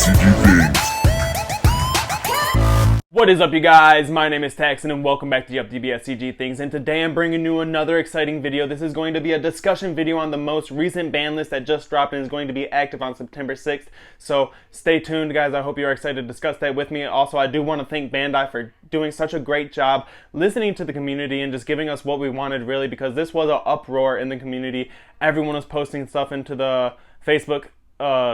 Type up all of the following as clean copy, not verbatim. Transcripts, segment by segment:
DBSCG things. What is up, you guys? My name is Taxon and welcome back to Yuhp DBSCG Things, and today I'm bringing you another exciting video. This is going to be a discussion video on the most recent ban list that just dropped and is going to be active on September 6th. So stay tuned, guys. I hope you are excited to discuss that with me. Also, I do want to thank Bandai for doing such a great job listening to the community and just giving us what we wanted, really, because this was an uproar in the community. Everyone was posting stuff into the Facebook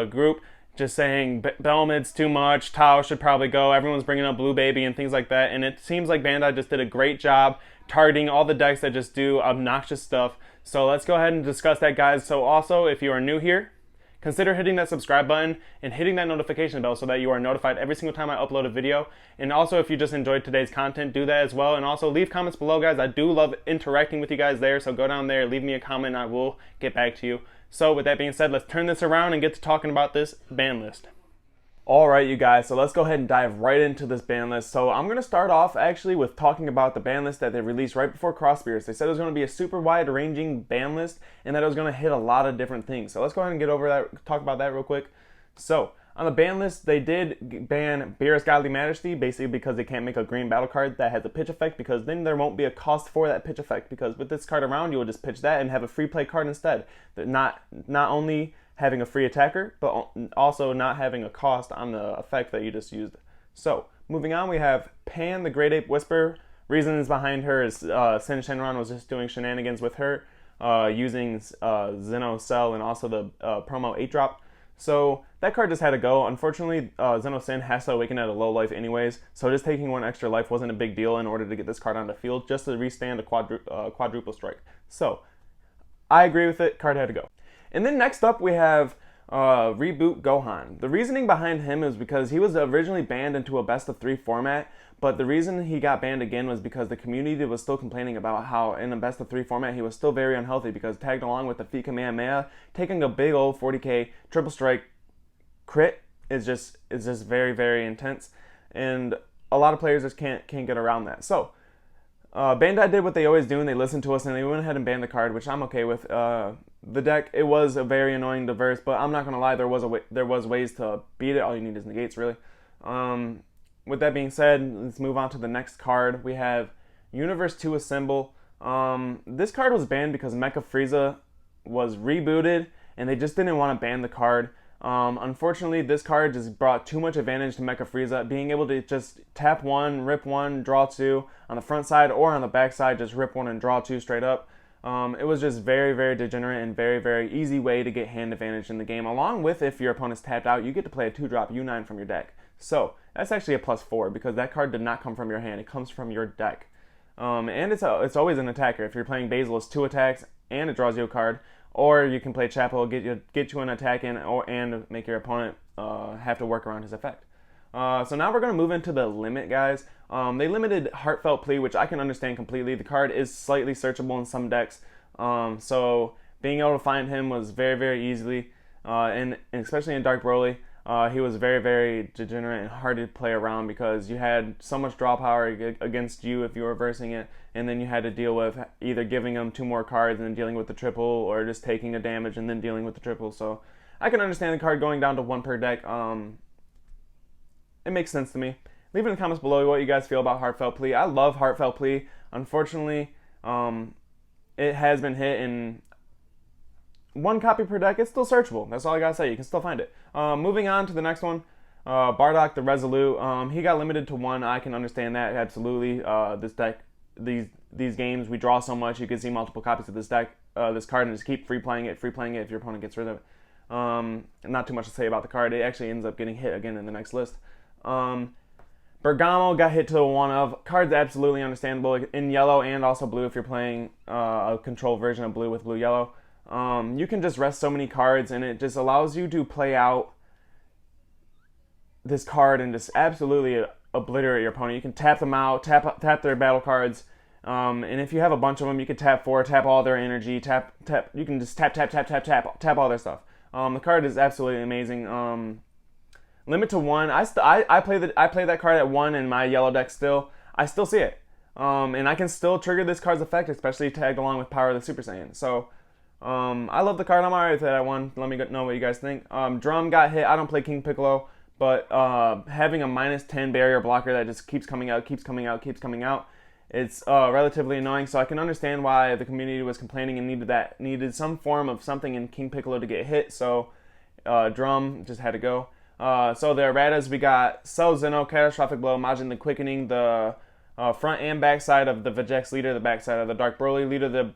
group just saying Bell mid's too much, Tao should probably go, everyone's bringing up Blue Baby and things like that, and it seems like Bandai just did a great job targeting all the decks that just do obnoxious stuff. So let's go ahead and discuss that, guys. So also, if you are new here, consider hitting that subscribe button and hitting that notification bell so that you are notified every single time I upload a video. And also, if you just enjoyed today's content, do that as well. And also, leave comments below, guys. I do love interacting with you guys there, so go down there, leave me a comment, and I will get back to you. So with that being said, let's turn this around and get to talking about this ban list. Alright, you guys, so let's go ahead and dive right into this ban list. So I'm going to start off actually with talking about the ban list that they released right before Crossbeers. They said it was going to be a super wide ranging ban list and that it was going to hit a lot of different things. So let's go ahead and get over that, talk about that real quick. So on the ban list, they did ban Beerus Godly Majesty, basically because they can't make a green battle card that has a pitch effect, because then there won't be a cost for that pitch effect, because with this card around, you will just pitch that and have a free play card instead. Not only having a free attacker, but also not having a cost on the effect that you just used. So moving on, we have Pan, the Great Ape Whisperer. Reasons behind her is Sin Shenron was just doing shenanigans with her, using Zeno Cell and also the promo 8-drop. So that card just had to go. Unfortunately, Zeno Sin has to awaken at a low life anyways, so just taking one extra life wasn't a big deal in order to get this card on the field, just to restand a quadruple strike. So I agree with it, card had to go. And then next up we have Reboot Gohan. The reasoning behind him is because he was originally banned into a best of 3 format, but the reason he got banned again was because the community was still complaining about how in a best of 3 format he was still very unhealthy, because tagged along with the Fee Kamehameha, taking a big old 40k triple strike crit is just very, very intense, and a lot of players just can't get around that. So Bandai did what they always do, and they listened to us and they went ahead and banned the card, which I'm okay with. The deck, it was a very annoying diverse, but I'm not gonna lie, there was ways to beat it. All you need is negates, really. With that being said, let's move on to the next card. We have Universe 2 Assemble. This card was banned because Mecha Frieza was rebooted, and they just didn't want to ban the card. Unfortunately, this card just brought too much advantage to Mecha Frieza, being able to just tap 1, rip 1, draw 2 on the front side, or on the back side, just rip 1 and draw 2 straight up. It was just very, very degenerate and very, very easy way to get hand advantage in the game. Along with, if your opponent's tapped out, you get to play a 2-drop U9 from your deck. So that's actually a +4, because that card did not come from your hand, it comes from your deck. And it's always an attacker. If you're playing Basil, it's 2 attacks and it draws you a card. Or you can play Chapel, get you an attack in, and make your opponent have to work around his effect. So now we're going to move into the limit, guys. They limited Heartfelt Plea, which I can understand completely. The card is slightly searchable in some decks, so being able to find him was very, very easily, and especially in Dark Broly, he was very, very degenerate and hard to play around, because you had so much draw power against you if you were reversing it, and then you had to deal with either giving him 2 more cards and then dealing with the triple, or just taking a damage and then dealing with the triple. So I can understand the card going down to 1 per deck. It makes sense to me. Leave it in the comments below what you guys feel about Heartfelt Plea. I love Heartfelt Plea. Unfortunately, it has been hit in 1 copy per deck. It's still searchable. That's all I gotta say. You can still find it. Moving on to the next one, Bardock the Resolute. He got limited to 1. I can understand that, absolutely. This deck, these games, we draw so much. You can see multiple copies of this deck, this card, and just keep free playing it if your opponent gets rid of it. Not too much to say about the card. It actually ends up getting hit again in the next list. Bergamo got hit to the 1 of. Card's absolutely understandable in yellow and also blue if you're playing a control version of blue with blue-yellow. You can just rest so many cards, and it just allows you to play out this card and just absolutely obliterate your opponent. You can tap them out, tap their battle cards, and if you have a bunch of them, you can tap 4, tap all their energy, tap. You can just tap all their stuff. The card is absolutely amazing. Limit to 1. I play that card at 1 in my yellow deck still. I still see it. And I can still trigger this card's effect, especially tagged along with Power of the Super Saiyan. So I love the card. I'm alright with it at 1. Let me know what you guys think. Drum got hit. I don't play King Piccolo, but having a -10 barrier blocker that just keeps coming out, it's relatively annoying. So I can understand why the community was complaining and needed some form of something in King Piccolo to get hit. So Drum just had to go. So the erratas, we got Cell Zeno, Catastrophic Blow, Majin the Quickening, the front and back side of the Vegeks leader, the back side of the Dark Broly leader, the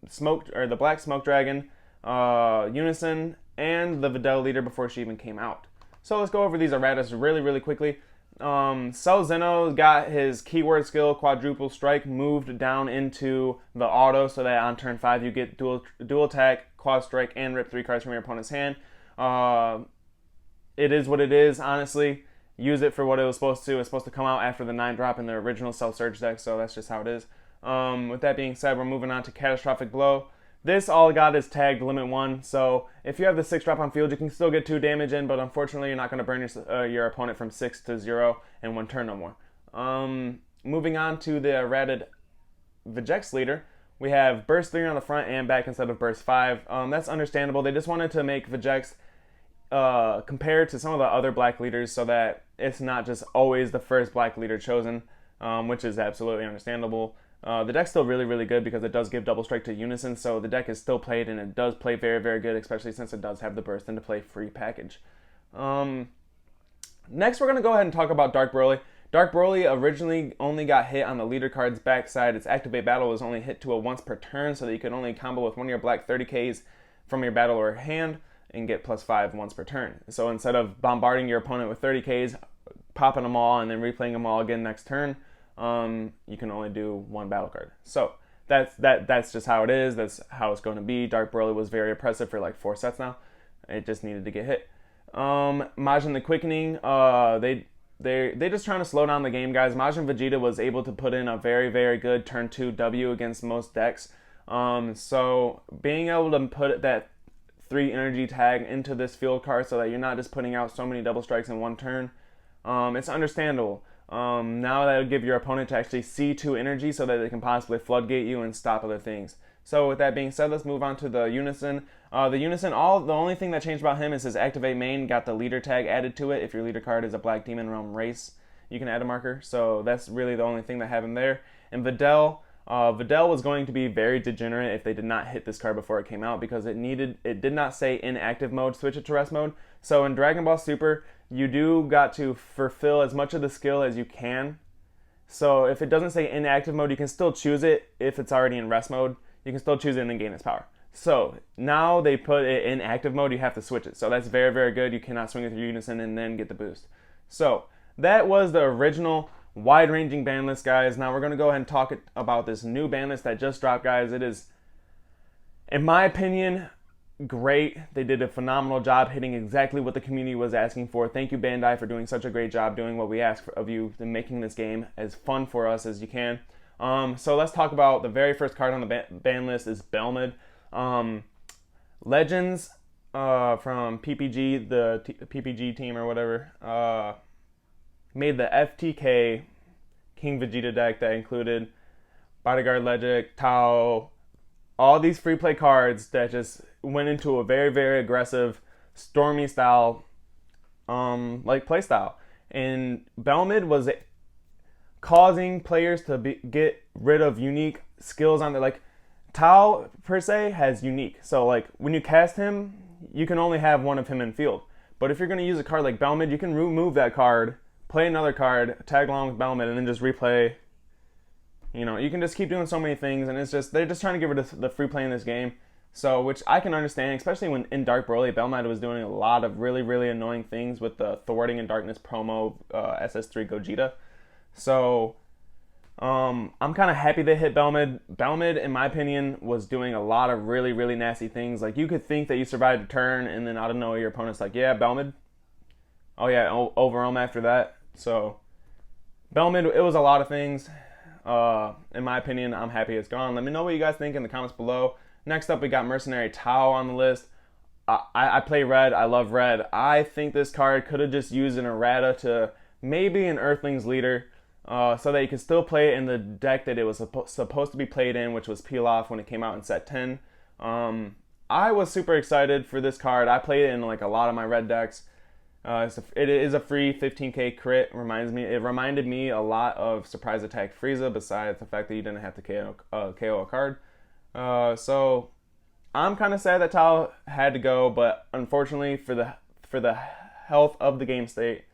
the Black Smoke Dragon, Unison, and the Videl leader before she even came out. So let's go over these erratas really quickly. Cell Zeno got his keyword skill, Quadruple Strike, moved down into the auto so that on turn 5 you get dual attack, Quad Strike, and rip 3 cards from your opponent's hand. It is what it is, honestly. Use it for what it was supposed to. It's supposed to come out after the 9-drop in the original Cell Surge deck, so that's just how it is. With that being said, we're moving on to Catastrophic Blow. This all got is tagged limit 1, so if you have the 6-drop on field, you can still get 2 damage in, but unfortunately you're not going to burn your opponent from 6 to 0 in 1 turn no more. Moving on to the errated Vegeks leader, we have Burst 3 on the front and back instead of Burst 5. That's understandable. They just wanted to make Vegeks compared to some of the other black leaders so that it's not just always the first black leader chosen, which is absolutely understandable. The deck's still really good because it does give double strike to Unison, so the deck is still played and it does play very good, especially since it does have the burst into play free package. Next, we're going to go ahead and talk about Dark Broly. Dark Broly originally only got hit on the leader card's backside. Its activate battle was only hit to a once per turn, so that you could only combo with one of your black 30Ks from your battle or hand and get +5 once per turn. So instead of bombarding your opponent with 30Ks, popping them all and then replaying them all again next turn, you can only do 1 battle card. So that's just how it is. That's how it's going to be. Dark Broly was very oppressive for like 4 sets now. It just needed to get hit. Majin the Quickening, they just trying to slow down the game, guys. Majin Vegeta was able to put in a very good turn 2 W against most decks. So being able to put that 3 energy tag into this field card so that you're not just putting out so many double strikes in 1 turn, it's understandable. Now that'll give your opponent to actually see 2 energy so that they can possibly floodgate you and stop other things. So with that being said, let's move on to the Unison. The Unison, the only thing that changed about him is his activate main got the leader tag added to it. If your leader card is a Black Demon Realm race, you can add a marker. So that's really the only thing that happened there. And Videl was going to be very degenerate if they did not hit this card before it came out, because it did not say in active mode, switch it to rest mode. So in Dragon Ball Super, you do got to fulfill as much of the skill as you can. So if it doesn't say in active mode, you can still choose it if it's already in rest mode. You can still choose it and then gain its power. So now they put it in active mode, you have to switch it. So that's very good. You cannot swing with your Unison and then get the boost. So that was the original wide-ranging ban list, guys. Now we're going to go ahead and talk about this new ban list that just dropped, guys. It is, in my opinion, great. They did a phenomenal job hitting exactly what the community was asking for. Thank you, Bandai, for doing such a great job doing what we ask of you and making this game as fun for us as you can. So let's talk about the very first card on the ban list is Belmid. Legends from PPG, the PPG team or whatever, made the FTK King Vegeta deck that included Bodyguard Legic, Tao, all these free play cards that just went into a very aggressive Stormy style play style. And Belmid was causing players to get rid of unique skills on there. Like Tao per se has unique, so like when you cast him, you can only have one of him in field. But if you're going to use a card like Belmid, you can remove that card, play another card, tag along with Belmid, and then just replay. You know, you can just keep doing so many things, and it's just, they're just trying to get rid of the free play in this game. So, which I can understand, especially when in Dark Broly, Belmid was doing a lot of really annoying things with the Thwarting in Darkness promo SS3 Gogeta. So, I'm kind of happy they hit Belmid. Belmid, in my opinion, was doing a lot of really nasty things. Like, you could think that you survived a turn, and then out of nowhere, your opponent's like, yeah, Belmid. Oh yeah, overwhelm after that. So, Belmid, it was a lot of things. In my opinion, I'm happy it's gone. Let me know what you guys think in the comments below. Next up, we got Mercenary Tao on the list. I play red. I love red. I think this card could have just used an errata to maybe an Earthlings leader, so that you could still play it in the deck that it was supposed to be played in, which was Peel Off when it came out in set 10. I was super excited for this card. I played it in like a lot of my red decks. It is a free 15k crit. It reminded me a lot of Surprise Attack Frieza, besides the fact that you didn't have to KO a card. So I'm kind of sad that Tao had to go, but unfortunately for the health of the game state,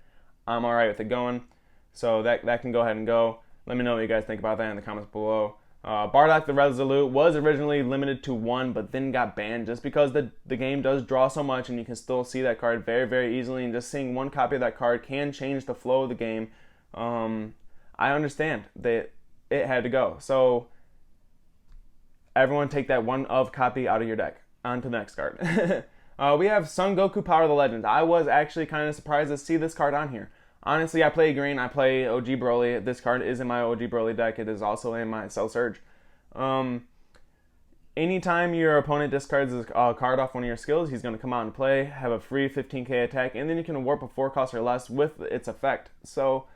I'm alright with it going. So that can go ahead and go. Let me know what you guys think about that in the comments below. Bardock the Resolute was originally limited to 1, but then got banned just because the game does draw so much, and you can still see that card very, very easily. And just seeing one copy of that card can change the flow of the game. I understand that it had to go. So everyone take that one of copy out of your deck. On to the next card. We have Son Goku Power of the Legends. I was actually kind of surprised to see this card on here. Honestly, I play green. I play OG Broly. This card is in my OG Broly deck. It is also in my Cell Surge. Anytime your opponent discards a card off one of your skills, he's going to come out and play, have a free 15k attack, and then you can warp a 4 cost or less with its effect. So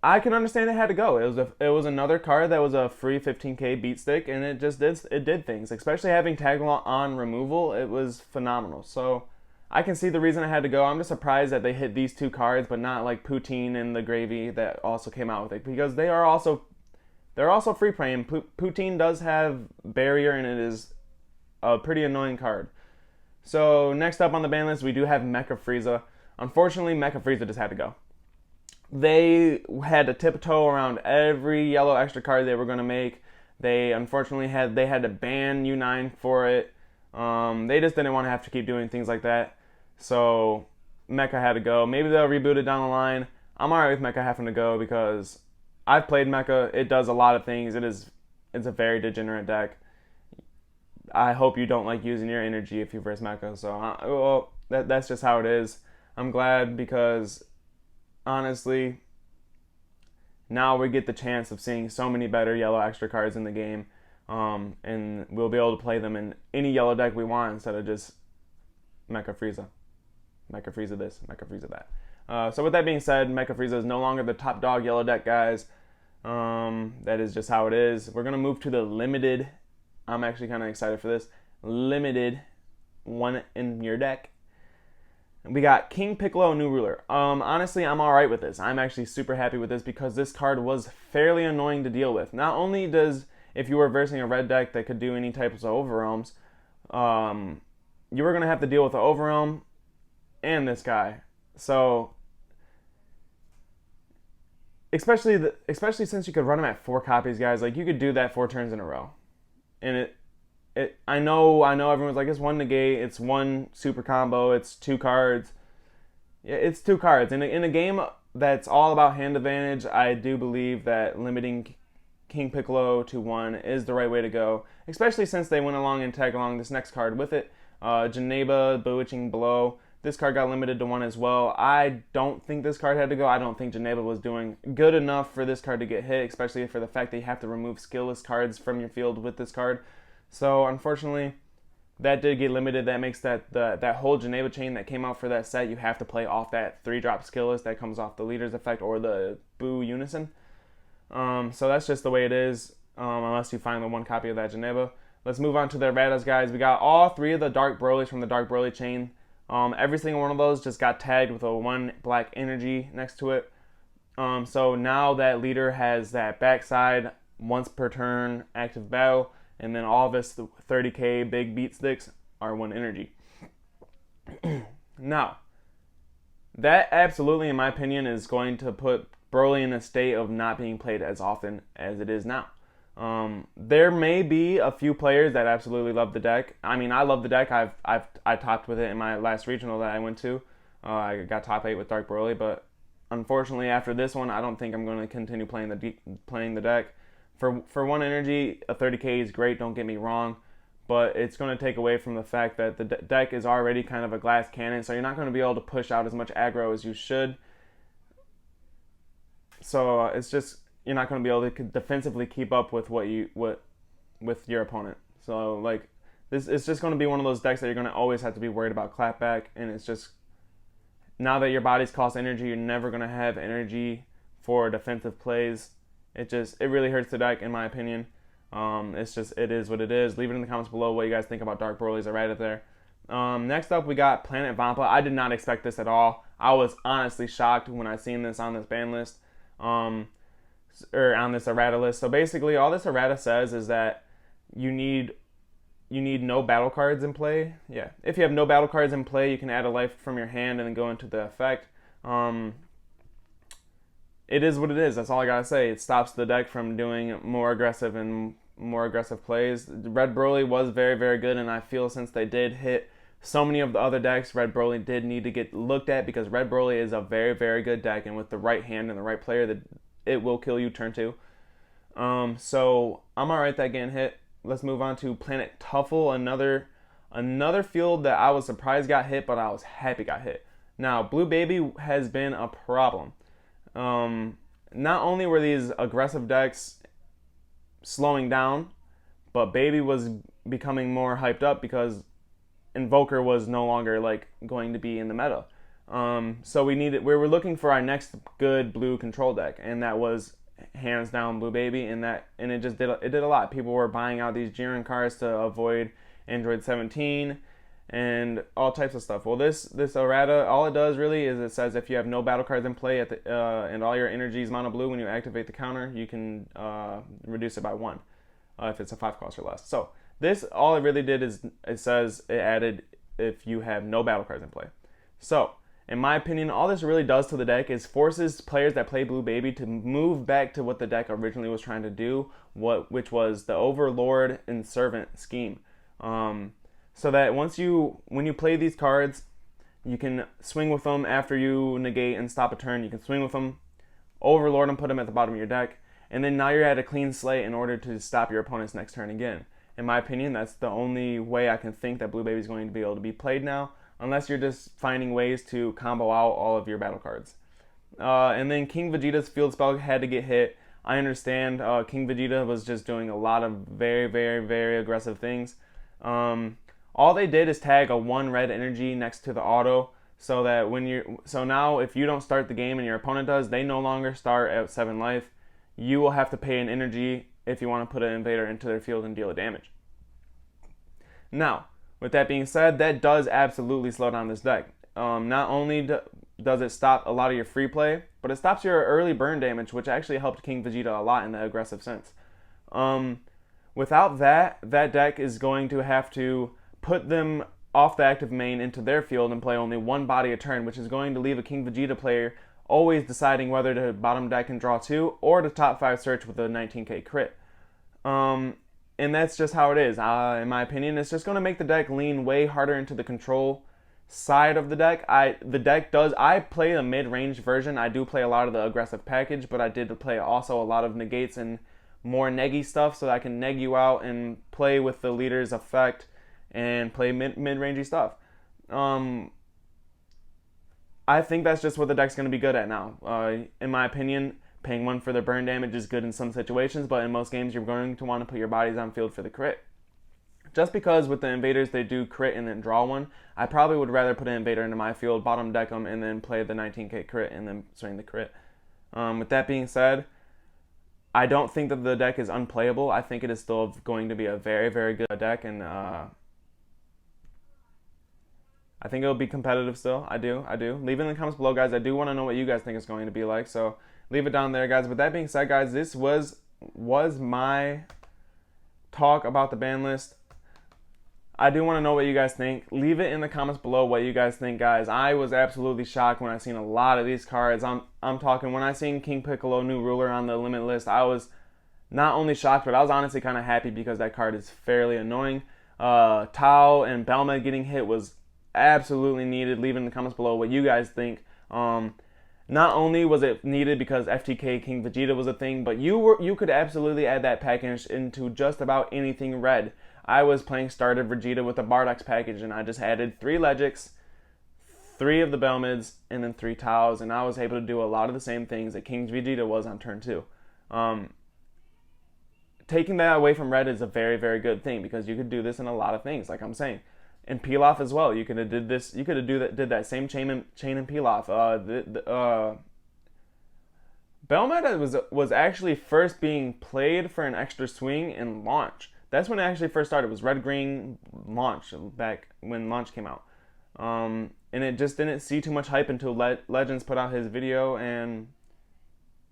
I can understand it had to go. It was another card that was a free 15k beat stick, and it did things. Especially having tag on removal, it was phenomenal. So I can see the reason I had to go. I'm just surprised that they hit these 2 cards, but not like Poutine and the Gravy that also came out with it, because they're also free play. And Poutine does have barrier, and it is a pretty annoying card. So next up on the ban list, we do have Mecha Frieza. Unfortunately, Mecha Frieza just had to go. They had to tiptoe around every yellow extra card they were going to make. They unfortunately had to ban U9 for it. They just didn't want to have to keep doing things like that. So Mecha had to go. Maybe they'll reboot it down the line. I'm alright with Mecha having to go because I've played Mecha. It does a lot of things. It's a very degenerate deck. I hope you don't like using your energy if you verse Mecha. So that's just how it is. I'm glad because honestly, now we get the chance of seeing so many better yellow extra cards in the game. And we'll be able to play them in any yellow deck we want instead of just Mecha Frieza. Mecha Frieza this, Mecha Frieza that. So with that being said, Mecha Frieza is no longer the top dog yellow deck, guys. That is just how it is. We're going to move to the limited. I'm actually kind of excited for this. Limited one in your deck. We got King Piccolo New Ruler. Honestly, I'm alright with this. I'm actually super happy with this because this card was fairly annoying to deal with. Not only does, if you were versing a red deck that could do any types of overwhelms, you were going to have to deal with the overwhelm and this guy. So, especially since you could run him at 4 copies, guys, like you could do that 4 turns in a row. And I know everyone's like, it's 1 negate, it's 1 super combo, it's 2 cards. Yeah, it's 2 cards. In a game that's all about hand advantage, I do believe that limiting King Piccolo to 1 is the right way to go, especially since they went along and tagged along this next card with it. Janeba, Bewitching Blow. This card got limited to 1 as well. I don't think this card had to go. I don't think Janeba was doing good enough for this card to get hit, especially for the fact that you have to remove skillless cards from your field with this card. So unfortunately, that did get limited. That makes that whole Janeba chain that came out for that set, you have to play off that 3-drop skillless that comes off the leader's effect or the Boo Unison. So that's just the way it is, unless you find the 1 copy of that Janeba. Let's move on to the erratas, guys. We got all 3 of the Dark Broly's from the Dark Broly chain. Every single one of those just got tagged with a 1 black energy next to it. So now that leader has that backside once per turn active battle, and then all of his 30k big beat sticks are 1 energy. Now, that absolutely, in my opinion, is going to put Broly in a state of not being played as often as it is now. There may be a few players that absolutely love the deck. I mean, I love the deck. I topped with it in my last regional that I went to. I got top 8 with Dark Broly, but unfortunately after this one, I don't think I'm going to continue playing the deck. For 1 energy, a 30k is great, don't get me wrong, but it's going to take away from the fact that the deck is already kind of a glass cannon, so you're not going to be able to push out as much aggro as you should. So it's just, you're not going to be able to defensively keep up with with your opponent. So like this, it's just going to be one of those decks that you're going to always have to be worried about clapback, and it's just, now that your bodies cost energy, you're never going to have energy for defensive plays. It really hurts the deck, in my opinion. It is what it is. Leave it in the comments below what you guys think about Dark Broly's right there. Next up, we got Planet Vampa. I did not expect this at all. I was honestly shocked when I seen this on this ban list, or on this errata list. So basically, all this errata says is that you need no battle cards in play. Yeah, if you have no battle cards in play, you can add a life from your hand and then go into the effect. It is what it is. That's all I gotta say. It stops the deck from doing more aggressive plays. Red Broly was very, very good, and I feel since they did hit so many of the other decks, Red Broly did need to get looked at, because Red Broly is a very, very good deck, and with the right hand and the right player, that it will kill you turn 2. So I'm alright that getting hit. Let's move on to Planet Tuffle, another field that I was surprised got hit, but I was happy got hit. Now, Blue Baby has been a problem. Not only were these aggressive decks slowing down, but Baby was becoming more hyped up because Invoker was no longer like going to be in the meta. So we were looking for our next good blue control deck, and that was hands down Blue Baby, and it did a lot. People were buying out these Jiren cards to avoid Android 17 and all types of stuff. Well, this errata, all it does really is it says if you have no battle cards in play and all your energy is mono blue, when you activate the counter, you can reduce it by 1 if it's a 5 cost or less. So this, all it really did is it says it added if you have no battle cards in play. So in my opinion, all this really does to the deck is forces players that play Blue Baby to move back to what the deck originally was trying to do, which was the Overlord and Servant scheme. So that when you play these cards, you can swing with them after you negate and stop a turn. You can swing with them, Overlord them, put them at the bottom of your deck, and then now you're at a clean slate in order to stop your opponent's next turn again. In my opinion, that's the only way I can think that Blue Baby is going to be able to be played now, unless you're just finding ways to combo out all of your battle cards. And then King Vegeta's field spell had to get hit. I understand King Vegeta was just doing a lot of very, very, very aggressive things. All they did is tag a 1 red energy next to the auto, so that now if you don't start the game and your opponent does, they no longer start at 7 life. You will have to pay an energy if you want to put an invader into their field and deal a damage. Now, with that being said, that does absolutely slow down this deck. Not only does it stop a lot of your free play, but it stops your early burn damage, which actually helped King Vegeta a lot in the aggressive sense. Without that deck is going to have to put them off the active main into their field and play only 1 body a turn, which is going to leave a King Vegeta player always deciding whether to bottom deck and draw 2 or to top 5 search with a 19k crit. And that's just how it is. In my opinion, it's just going to make the deck lean way harder into the control side of the deck. I play the mid-range version. I do play a lot of the aggressive package, but I did play also a lot of negates and more neggy stuff, so that I can neg you out and play with the leader's effect and play mid-rangey stuff. I think that's just what the deck's going to be good at now. In my opinion, paying 1 for the burn damage is good in some situations, but in most games you're going to want to put your bodies on field for the crit. Just because with the invaders they do crit and then draw 1, I probably would rather put an invader into my field, bottom deck them, and then play the 19k crit and then swing the crit. With that being said, I don't think that the deck is unplayable. I think it is still going to be a very, very good deck, and I think it'll be competitive still. I do. Leave it in the comments below, guys. I do want to know what you guys think it's going to be like, so leave it down there, guys. With that being said, guys, this was my talk about the ban list. I do want to know what you guys think. Leave it in the comments below what you guys think, guys. I was absolutely shocked when I seen a lot of these cards. I'm talking, when I seen King Piccolo, New Ruler on the limit list, I was not only shocked, but I was honestly kind of happy because that card is fairly annoying. Tao and Belma getting hit was absolutely needed. Leave it in the comments below what you guys think. Not only was it needed because FTK King Vegeta was a thing, but you could absolutely add that package into just about anything red. I was playing starter Vegeta with the Bardock's package, and I just added 3 Legics, 3 of the Belmids, and then 3 Taos, and I was able to do a lot of the same things that King Vegeta was on turn 2. Taking that away from red is a very, very good thing because you could do this in a lot of things, like I'm saying. And Pilaf as well. You could have did this. You could have did that same chain and Pilaf. Belmed was actually first being played for an extra swing and launch. That's when it actually first started. It was Red Green launch, back when launch came out. And it just didn't see too much hype until Legends put out his video, and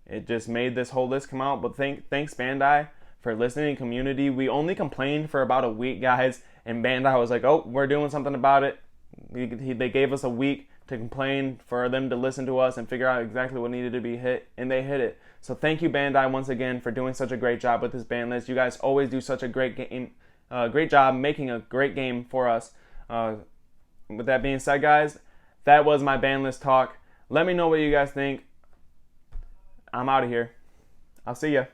it just made this whole list come out. But thanks Bandai for listening, community. We only complained for about a week, guys, and Bandai was like, oh, we're doing something about it. They gave us a week to complain, for them to listen to us and figure out exactly what needed to be hit, and they hit it. So thank you, Bandai, once again for doing such a great job with this ban list. You guys always do such a great job making a great game for us. With that being said, guys, that was my ban list talk. Let me know what you guys think. I'm out of here. I'll see ya.